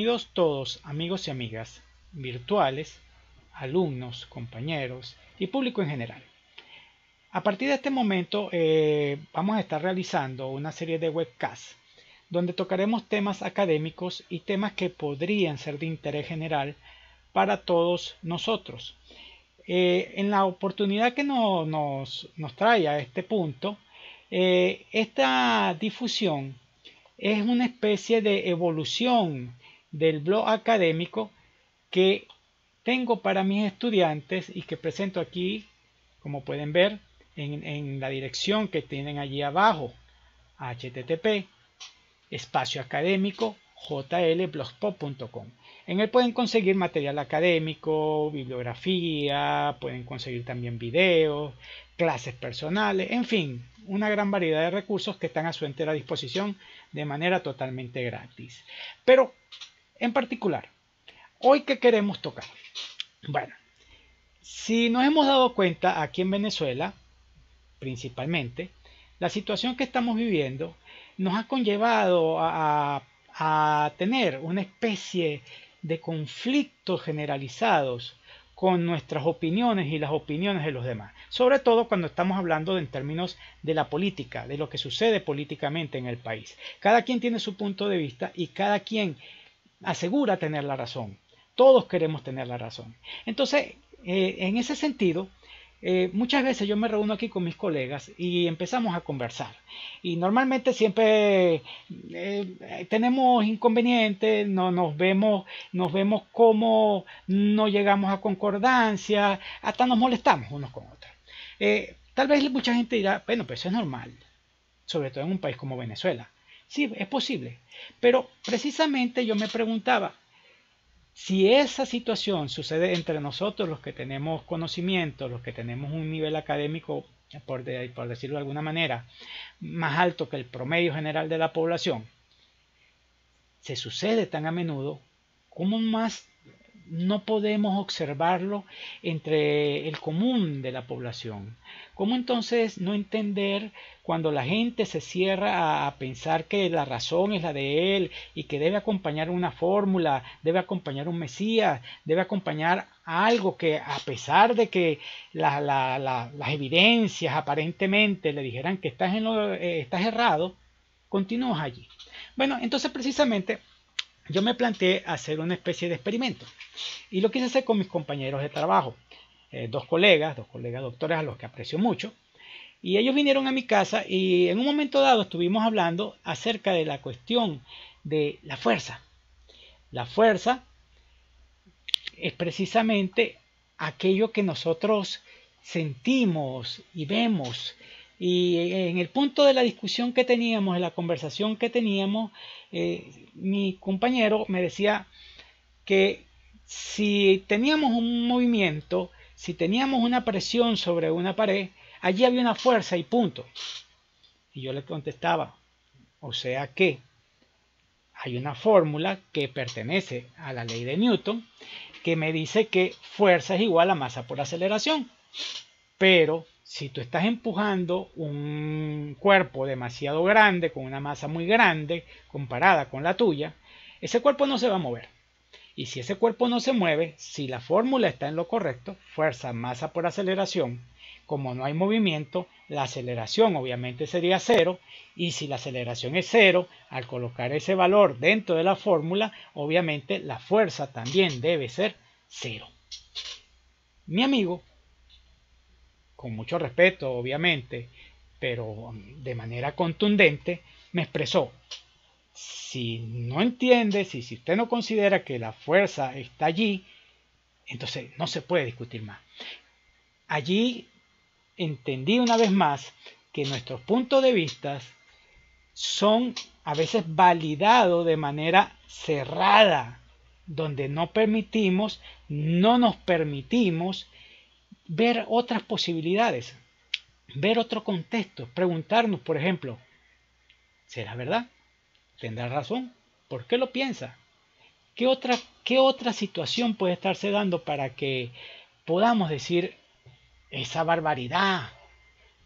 Bienvenidos todos, amigos y amigas virtuales, alumnos, compañeros y público en general. A partir de este momento vamos a estar realizando una serie de webcasts donde tocaremos temas académicos y temas que podrían ser de interés general para todos nosotros. En la oportunidad que nos trae a este punto, esta difusión es una especie de evolución del blog académico que tengo para mis estudiantes y que presento aquí, como pueden ver, en la dirección que tienen allí abajo, http espacio académico jlblogspot.com. En él pueden conseguir material académico, bibliografía, pueden conseguir también videos, clases personales, en fin, una gran variedad de recursos que están a su entera disposición de manera totalmente gratis. Pero, en particular, hoy, ¿qué queremos tocar? Bueno, si nos hemos dado cuenta aquí en Venezuela, principalmente, la situación que estamos viviendo nos ha conllevado a tener una especie de conflictos generalizados con nuestras opiniones y las opiniones de los demás. Sobre todo cuando estamos hablando en términos de la política, de lo que sucede políticamente en el país. Cada quien tiene su punto de vista y cada quien asegura tener la razón. Todos queremos tener la razón. Entonces, en ese sentido, muchas veces yo me reúno aquí con mis colegas y empezamos a conversar. Y normalmente siempre tenemos inconvenientes, no nos vemos como no llegamos a concordancia, hasta nos molestamos unos con otros. Tal vez mucha gente dirá, bueno, pues eso es normal, sobre todo en un país como Venezuela. Sí, es posible. Pero precisamente yo me preguntaba, si esa situación sucede entre nosotros, los que tenemos conocimiento, los que tenemos un nivel académico, por decirlo de alguna manera, más alto que el promedio general de la población, se sucede tan a menudo, ¿cómo más no podemos observarlo entre el común de la población? ¿Cómo entonces no entender cuando la gente se cierra a pensar que la razón es la de él y que debe acompañar una fórmula, debe acompañar un mesías, debe acompañar algo que, a pesar de que las evidencias aparentemente le dijeran que estás errado, continúas allí? Bueno, entonces precisamente yo me planteé hacer una especie de experimento y lo quise hacer con mis compañeros de trabajo, dos colegas doctores a los que aprecio mucho, y ellos vinieron a mi casa y en un momento dado estuvimos hablando acerca de la cuestión de la fuerza. La fuerza es precisamente aquello que nosotros sentimos y vemos. Y en el punto de la discusión que teníamos, en la conversación que teníamos, mi compañero me decía que si teníamos un movimiento, si teníamos una presión sobre una pared, allí había una fuerza y punto. Y yo le contestaba, o sea que hay una fórmula que pertenece a la ley de Newton que me dice que fuerza es igual a masa por aceleración. Pero si tú estás empujando un cuerpo demasiado grande, con una masa muy grande comparada con la tuya, ese cuerpo no se va a mover. Y si ese cuerpo no se mueve, si la fórmula está en lo correcto, fuerza, masa por aceleración, como no hay movimiento, la aceleración obviamente sería cero, y si la aceleración es cero, al colocar ese valor dentro de la fórmula, obviamente la fuerza también debe ser cero. Mi amigo, con mucho respeto obviamente, pero de manera contundente, me expresó: si no entiende, si usted no considera que la fuerza está allí, entonces no se puede discutir más. Allí entendí una vez más que nuestros puntos de vista son a veces validados de manera cerrada, donde no nos permitimos ver otras posibilidades, ver otro contexto, preguntarnos, por ejemplo, ¿será verdad? ¿Tendrá razón? ¿Por qué lo piensa? ¿Qué otra situación puede estarse dando para que podamos decir esa barbaridad?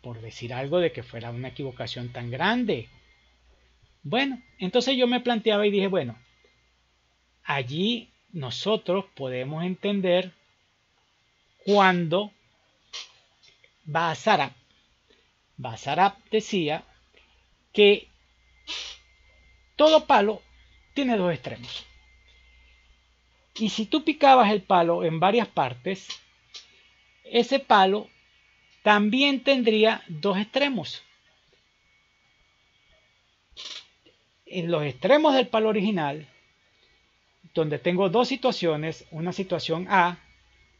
Por decir algo de que fuera una equivocación tan grande. Bueno, entonces yo me planteaba y dije, bueno, allí nosotros podemos entender cuando Bahasarab decía que todo palo tiene dos extremos. Y si tú picabas el palo en varias partes, ese palo también tendría dos extremos. En los extremos del palo original, donde tengo dos situaciones, una situación A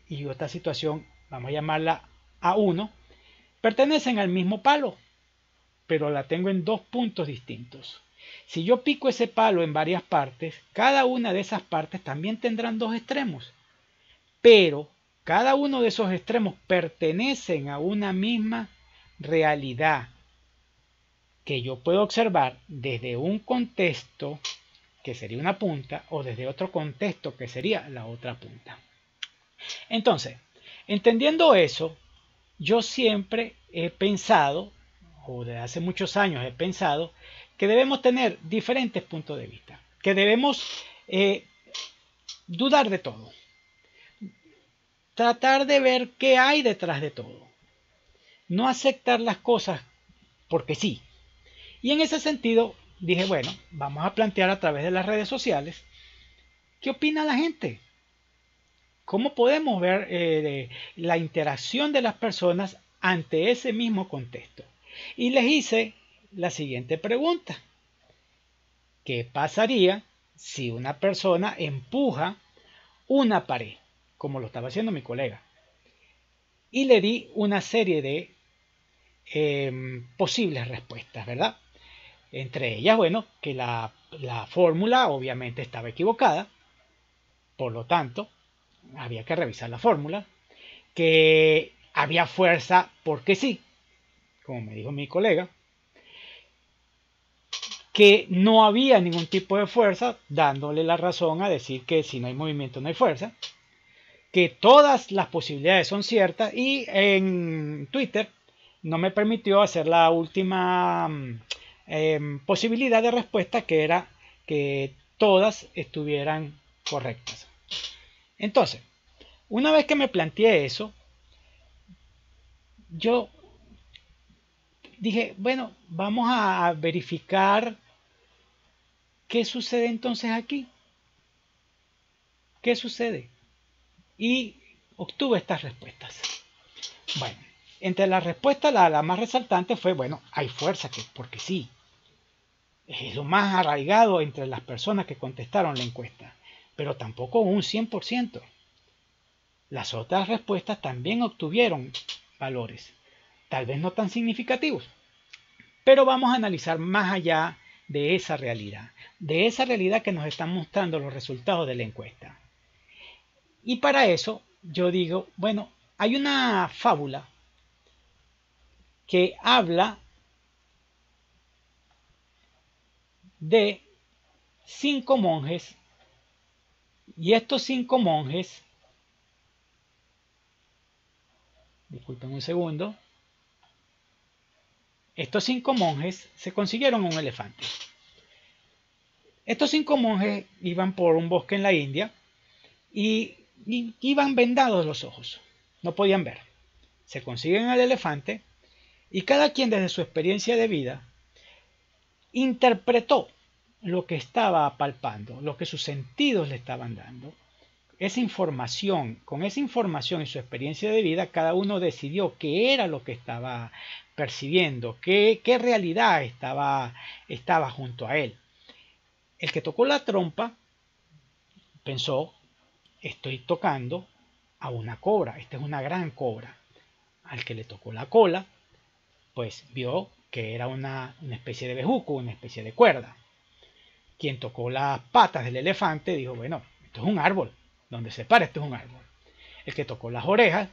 y otra situación, vamos a llamarla A1, pertenecen al mismo palo, pero la tengo en dos puntos distintos. Si yo pico ese palo en varias partes, cada una de esas partes también tendrán dos extremos, pero cada uno de esos extremos pertenecen a una misma realidad que yo puedo observar desde un contexto, que sería una punta, o desde otro contexto, que sería la otra punta. Entonces, entendiendo eso, yo siempre he pensado, o desde hace muchos años he pensado, que debemos tener diferentes puntos de vista, que debemos dudar de todo, tratar de ver qué hay detrás de todo, no aceptar las cosas porque sí. Y en ese sentido dije, bueno, vamos a plantear a través de las redes sociales qué opina la gente, cómo podemos ver la interacción de las personas ante ese mismo contexto. Y les hice la siguiente pregunta: ¿qué pasaría si una persona empuja una pared, como lo estaba haciendo mi colega? Y le di una serie de posibles respuestas, ¿verdad? Entre ellas, bueno, que la fórmula obviamente estaba equivocada, por lo tanto, había que revisar la fórmula, que había fuerza porque sí, como me dijo mi colega, que no había ningún tipo de fuerza, dándole la razón a decir que si no hay movimiento no hay fuerza, que todas las posibilidades son ciertas, y en Twitter no me permitió hacer la última posibilidad de respuesta, que era que todas estuvieran correctas. Entonces, una vez que me planteé eso, yo dije, bueno, vamos a verificar qué sucede entonces aquí. ¿Qué sucede? Y obtuve estas respuestas. Bueno, entre las respuestas la más resaltante fue, bueno, hay fuerza, porque sí. Es lo más arraigado entre las personas que contestaron la encuesta, pero tampoco un 100%. Las otras respuestas también obtuvieron valores, tal vez no tan significativos, pero vamos a analizar más allá de esa realidad que nos están mostrando los resultados de la encuesta. Y para eso yo digo, bueno, hay una fábula que habla de 5 monjes, y estos 5 monjes, disculpen un segundo, estos 5 monjes se consiguieron un elefante. Estos 5 monjes iban por un bosque en la India y iban vendados los ojos, no podían ver. Se consiguen el elefante y cada quien desde su experiencia de vida interpretó lo que estaba palpando, lo que sus sentidos le estaban dando. Esa información, con esa información y su experiencia de vida, cada uno decidió qué era lo que estaba percibiendo, qué realidad estaba junto a él. El que tocó la trompa pensó, estoy tocando a una cobra, esta es una gran cobra. Al que le tocó la cola, pues vio que era una especie de bejuco, una especie de cuerda. Quien tocó las patas del elefante dijo, bueno, esto es un árbol, donde se para esto es un árbol. El que tocó las orejas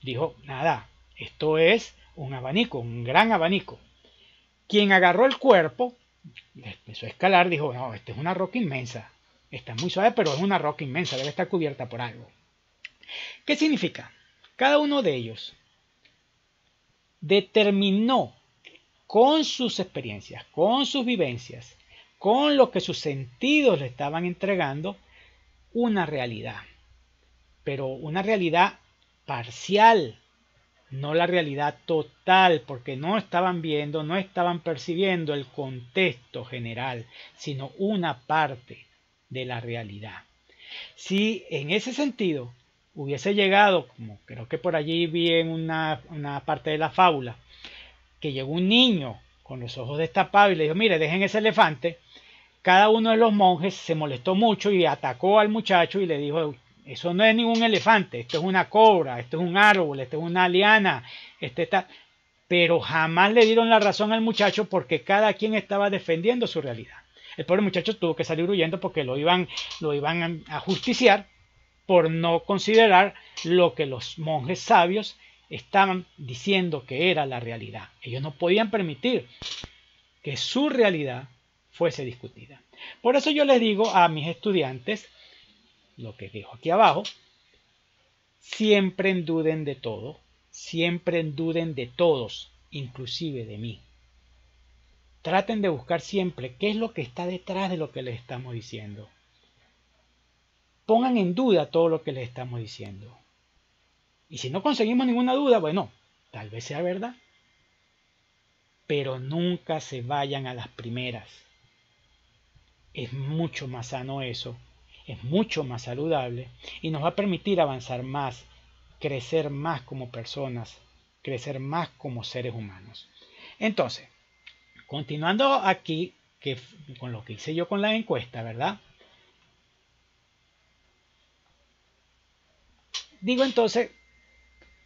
dijo, nada, esto es un abanico, un gran abanico. Quien agarró el cuerpo, empezó a escalar, dijo, no, esta es una roca inmensa. Está muy suave, pero es una roca inmensa, debe estar cubierta por algo. ¿Qué significa? Cada uno de ellos determinó con sus experiencias, con sus vivencias, con lo que sus sentidos le estaban entregando, una realidad, pero una realidad parcial, no la realidad total, porque no estaban viendo, no estaban percibiendo el contexto general, sino una parte de la realidad. Si en ese sentido hubiese llegado, como creo que por allí vi en una parte de la fábula, que llegó un niño con los ojos destapados y le dijo, mire, dejen ese elefante, cada uno de los monjes se molestó mucho y atacó al muchacho y le dijo, eso no es ningún elefante, esto es una cobra, esto es un árbol, esto es una liana, está... Pero jamás le dieron la razón al muchacho porque cada quien estaba defendiendo su realidad. El pobre muchacho tuvo que salir huyendo porque lo iban a justiciar por no considerar lo que los monjes sabios estaban diciendo que era la realidad. Ellos no podían permitir que su realidad fuese discutida. Por eso yo les digo a mis estudiantes, lo que dejo aquí abajo, siempre duden de todo, siempre duden de todos, inclusive de mí. Traten de buscar siempre qué es lo que está detrás de lo que les estamos diciendo. Pongan en duda todo lo que les estamos diciendo. Y si no conseguimos ninguna duda, bueno, tal vez sea verdad. Pero nunca se vayan a las primeras. Es mucho más sano eso, es mucho más saludable y nos va a permitir avanzar más, crecer más como personas, crecer más como seres humanos. Entonces, continuando aquí, con lo que hice yo con la encuesta, ¿verdad? Digo entonces,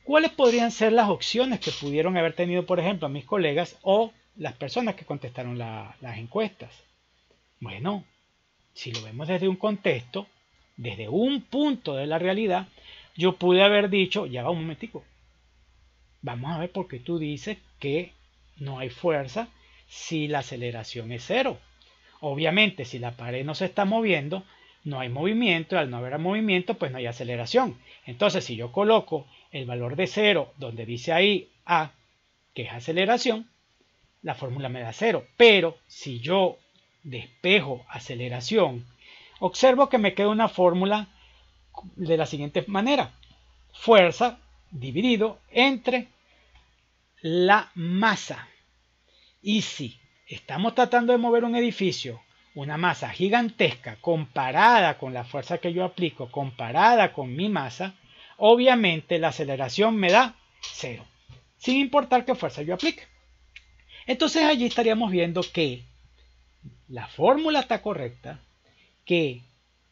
¿cuáles podrían ser las opciones que pudieron haber tenido, por ejemplo, mis colegas o las personas que contestaron las encuestas? Bueno, si lo vemos desde un contexto, desde un punto de la realidad, yo pude haber dicho, ya va un momentico, vamos a ver por qué tú dices que no hay fuerza si la aceleración es cero. Obviamente, si la pared no se está moviendo, no hay movimiento, y al no haber movimiento, pues no hay aceleración. Entonces, si yo coloco el valor de cero, donde dice ahí A, que es aceleración, la fórmula me da cero. Pero si yo despejo aceleración, observo que me queda una fórmula de la siguiente manera. Fuerza dividido entre la masa. Y si estamos tratando de mover un edificio, una masa gigantesca comparada con la fuerza que yo aplico, comparada con mi masa, obviamente la aceleración me da cero, sin importar qué fuerza yo aplique. Entonces allí estaríamos viendo que la fórmula está correcta, que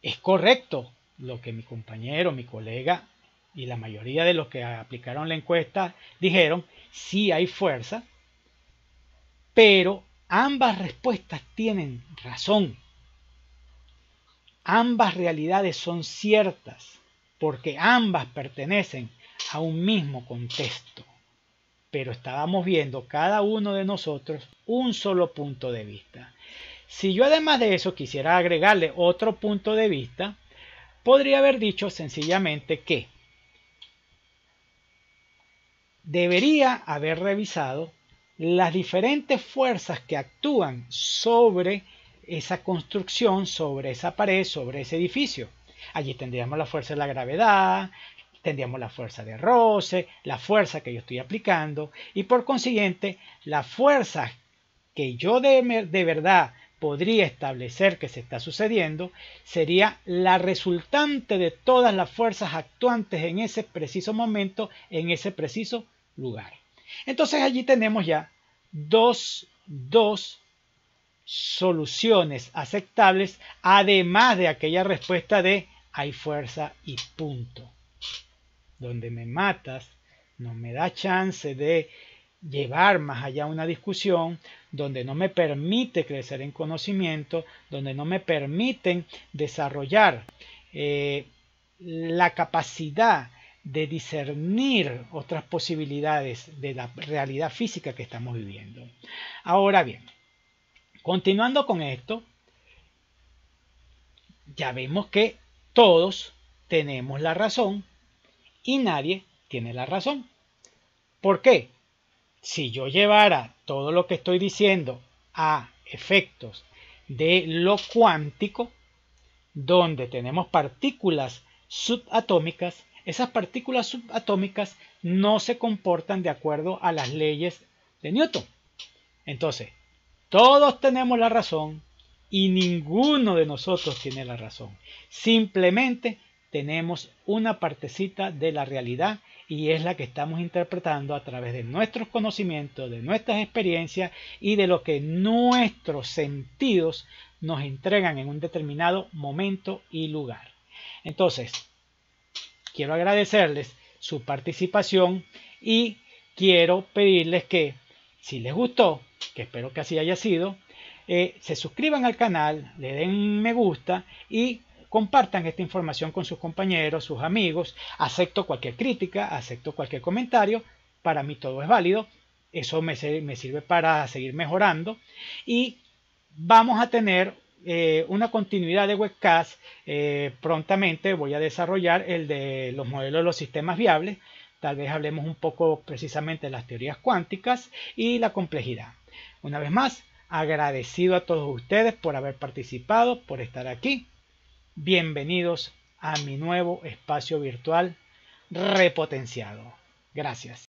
es correcto lo que mi compañero, mi colega y la mayoría de los que aplicaron la encuesta dijeron, sí hay fuerza, pero ambas respuestas tienen razón. Ambas realidades son ciertas porque ambas pertenecen a un mismo contexto. Pero estábamos viendo cada uno de nosotros un solo punto de vista. Si yo además de eso quisiera agregarle otro punto de vista, podría haber dicho sencillamente que debería haber revisado las diferentes fuerzas que actúan sobre esa construcción, sobre esa pared, sobre ese edificio. Allí tendríamos la fuerza de la gravedad, tendríamos la fuerza de roce, la fuerza que yo estoy aplicando y por consiguiente la fuerza que yo de verdad podría establecer que se está sucediendo sería la resultante de todas las fuerzas actuantes en ese preciso momento, en ese preciso lugar. Entonces allí tenemos ya dos soluciones aceptables, además de aquella respuesta de hay fuerza y punto. Donde me matas, no me da chance de llevar más allá una discusión, donde no me permite crecer en conocimiento, donde no me permiten desarrollar la capacidad de discernir otras posibilidades de la realidad física que estamos viviendo. Ahora bien, continuando con esto, ya vemos que todos tenemos la razón y nadie tiene la razón. ¿Por qué? Si yo llevara todo lo que estoy diciendo a efectos de lo cuántico, donde tenemos partículas subatómicas, esas partículas subatómicas no se comportan de acuerdo a las leyes de Newton. Entonces, todos tenemos la razón y ninguno de nosotros tiene la razón. Simplemente tenemos una partecita de la realidad y es la que estamos interpretando a través de nuestros conocimientos, de nuestras experiencias y de lo que nuestros sentidos nos entregan en un determinado momento y lugar. Entonces, quiero agradecerles su participación y quiero pedirles que, si les gustó, que espero que así haya sido, se suscriban al canal, le den me gusta y compartan esta información con sus compañeros, sus amigos. Acepto cualquier crítica, acepto cualquier comentario. Para mí todo es válido. Eso me sirve para seguir mejorando. Y vamos a tener una continuidad de webcast. Prontamente voy a desarrollar el de los modelos de los sistemas viables. Tal vez hablemos un poco precisamente de las teorías cuánticas y la complejidad. Una vez más, agradecido a todos ustedes por haber participado, por estar aquí. Bienvenidos a mi nuevo espacio virtual repotenciado. Gracias.